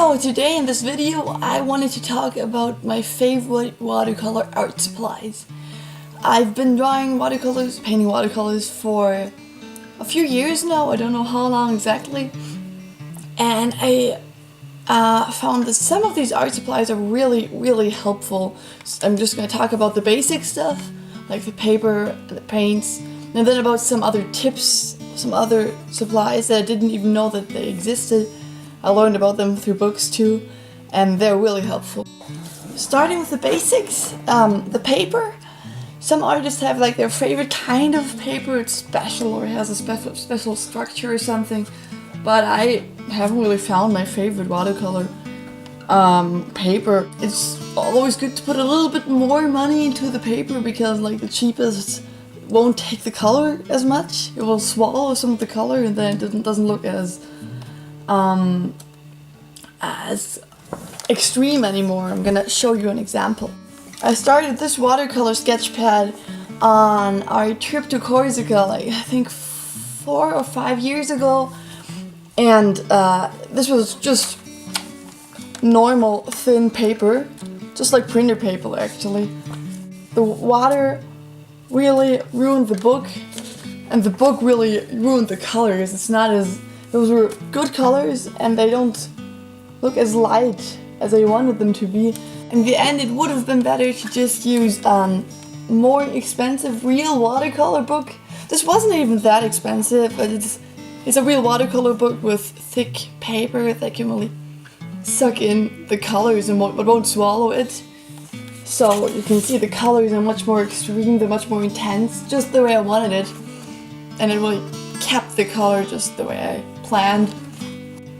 So today in this video I wanted to talk about my favorite watercolor art supplies. I've been drawing watercolors, painting watercolors for a few years now, I don't know how long exactly, and I found that some of these art supplies are really helpful. So I'm just going to talk about the basic stuff, like the paper and the paints, and then about some other tips, some other supplies that I didn't even know that they existed. I learned about them through books too, and they're really helpful. Starting with the basics, the paper. Some artists have like their favorite kind of paper, it's special or it has a special structure or something, but I haven't really found my favorite watercolor paper. It's always good to put a little bit more money into the paper because like the cheapest won't take the color as much. It will swallow some of the color and then it doesn't look as extreme anymore. I'm gonna show you an example. I started this watercolor sketch pad on our trip to Corsica, like I think 4 or 5 years ago, and this was just normal thin paper, just like printer paper actually. The water really ruined the book, and the book really ruined the colors. It's not as, those were good colors and they don't look as light as I wanted them to be. In the end, it would have been better to just use more expensive real watercolor book. This wasn't even that expensive, but it's a real watercolor book with thick paper that can really suck in the colors and won't swallow it. So you can see the colors are much more extreme, they're much more intense, just the way I wanted it. And it really kept the color just the way I planned.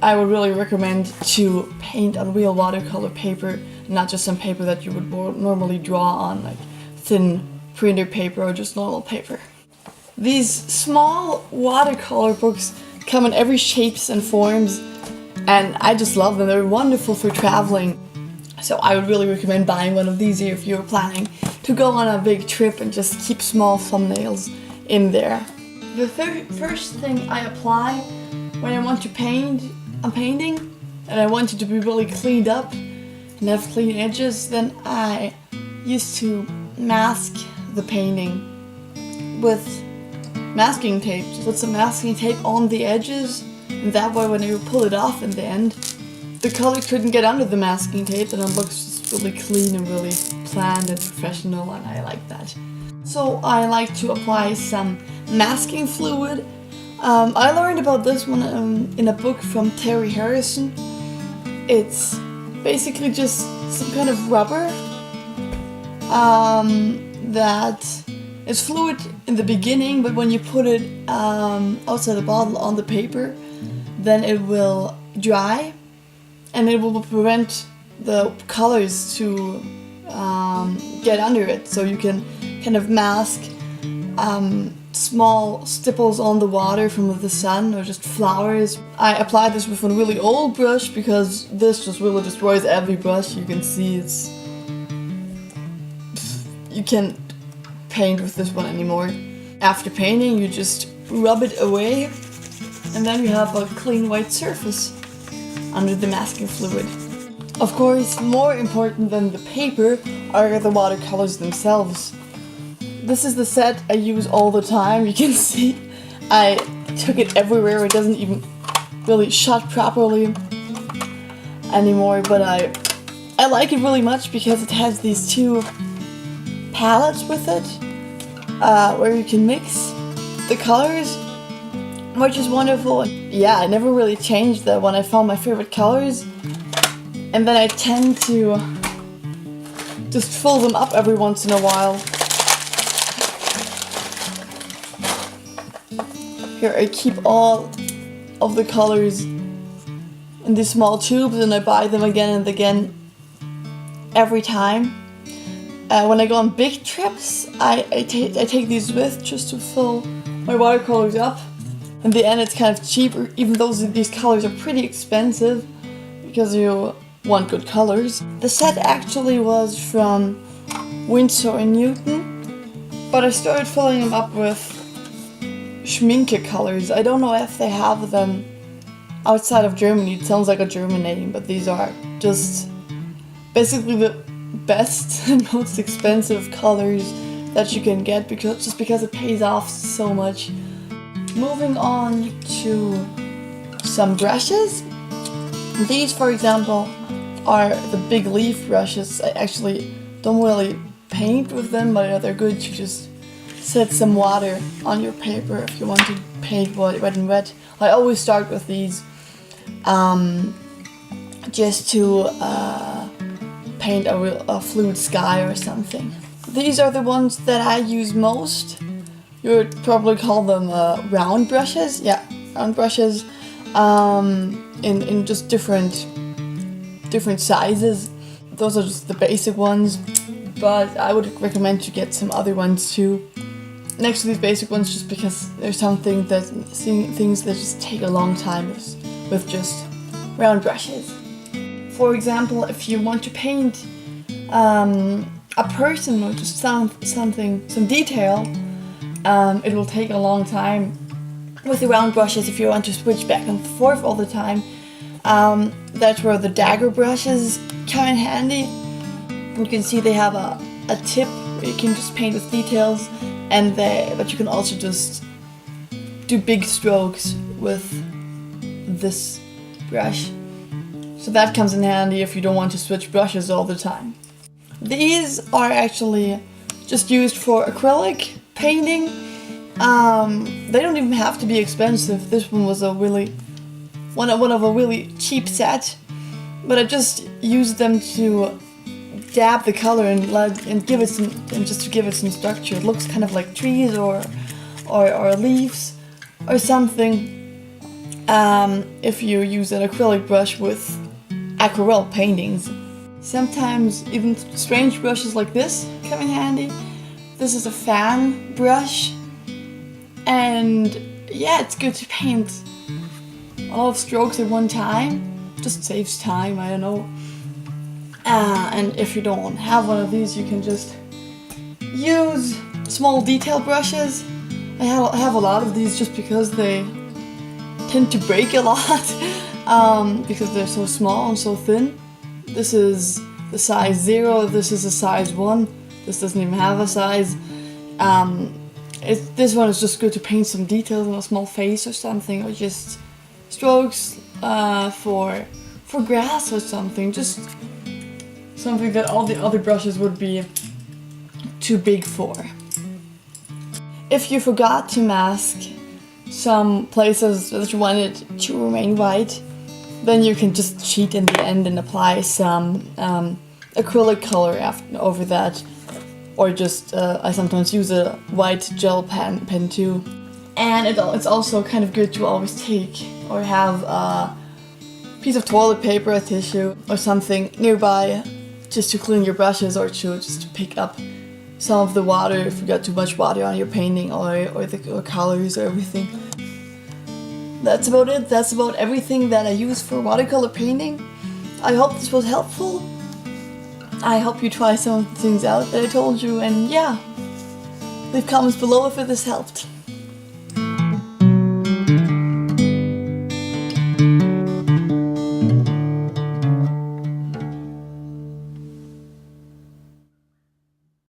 I would really recommend to paint on real watercolor paper, not just some paper that you would normally draw on, like thin printer paper or just normal paper. These small watercolor books come in every shapes and forms, and I just love them. They're wonderful for traveling. So I would really recommend buying one of these if you're planning to go on a big trip and just keep small thumbnails in there. The first thing I apply when I want to paint a painting and I want it to be really cleaned up and have clean edges, then I used to mask the painting with masking tape. Just put some masking tape on the edges, and that way when you pull it off in the end, the color couldn't get under the masking tape and it looks just really clean and really planned and professional, and I like that. So I like to apply some masking fluid. I learned about this one in a book from Terry Harrison. It's basically just some kind of rubber that is fluid in the beginning, but when you put it outside the bottle on the paper, then it will dry and it will prevent the colors to get under it. So you can kind of mask small stipples on the water from the sun or just flowers. I applied this with a really old brush because this just really destroys every brush. You can see you can't paint with this one anymore. After painting, you just rub it away and then you have a clean white surface under the masking fluid. Of course, more important than the paper are the watercolors themselves. This is the set I use all the time. You can see I took it everywhere. It doesn't even really shut properly anymore, but I like it really much because it has these two palettes with it where you can mix the colors, which is wonderful. Yeah, I never really changed that when I found my favorite colors, and then I tend to just fill them up every once in a while. Here I keep all of the colors in these small tubes and I buy them again and again every time. When I go on big trips, I take these with just to fill my watercolors up. In the end it's kind of cheaper, even though these colors are pretty expensive because you want good colors. The set actually was from Winsor & Newton, but I started filling them up with Schminke colors. I don't know if they have them outside of Germany. It sounds like a German name, but these are just basically the best and most expensive colors that you can get, because it pays off so much. Moving on to some brushes. These, for example, are the big leaf brushes. I actually don't really paint with them, but they're good to just set some water on your paper if you want to paint wet and wet. I always start with these just to paint a fluid sky or something. These are the ones that I use most. You would probably call them round brushes. Yeah, round brushes in just different sizes. Those are just the basic ones, but I would recommend to get some other ones too next to these basic ones, just because there's something that things that just take a long time with just round brushes. For example, if you want to paint a person or just some detail, it will take a long time with the round brushes if you want to switch back and forth all the time. That's where the Dagger brushes come in handy. You can see they have a tip where you can just paint with details, but you can also just do big strokes with this brush. So that comes in handy if you don't want to switch brushes all the time. These are actually just used for acrylic painting. They don't even have to be expensive. This one was one of a really cheap set, but I just used them to dab the color and give it some structure. It looks kind of like trees or leaves or something. If you use an acrylic brush with aquarelle paintings. Sometimes even strange brushes like this come in handy. This is a fan brush, and yeah, it's good to paint a lot of strokes at one time. Just saves time, I don't know. And if you don't have one of these, you can just use small detail brushes. I have a lot of these just because they tend to break a lot because they're so small and so thin. This is the size 0, this is a size 1, this doesn't even have a size. This one is just good to paint some details on a small face or something, or just strokes for grass or something, just something that all the other brushes would be too big for. If you forgot to mask some places that you wanted to remain white, then you can just cheat in the end and apply some acrylic color over that, or just I sometimes use a white gel pen too. And it's also kind of good to always take or have a piece of toilet paper, a tissue, or something nearby, just to clean your brushes or just to pick up some of the water if you got too much water on your painting or the colors or everything. That's about it. That's about everything that I use for watercolor painting. I hope this was helpful. I hope you try some of the things out that I told you, and yeah, leave comments below if this helped.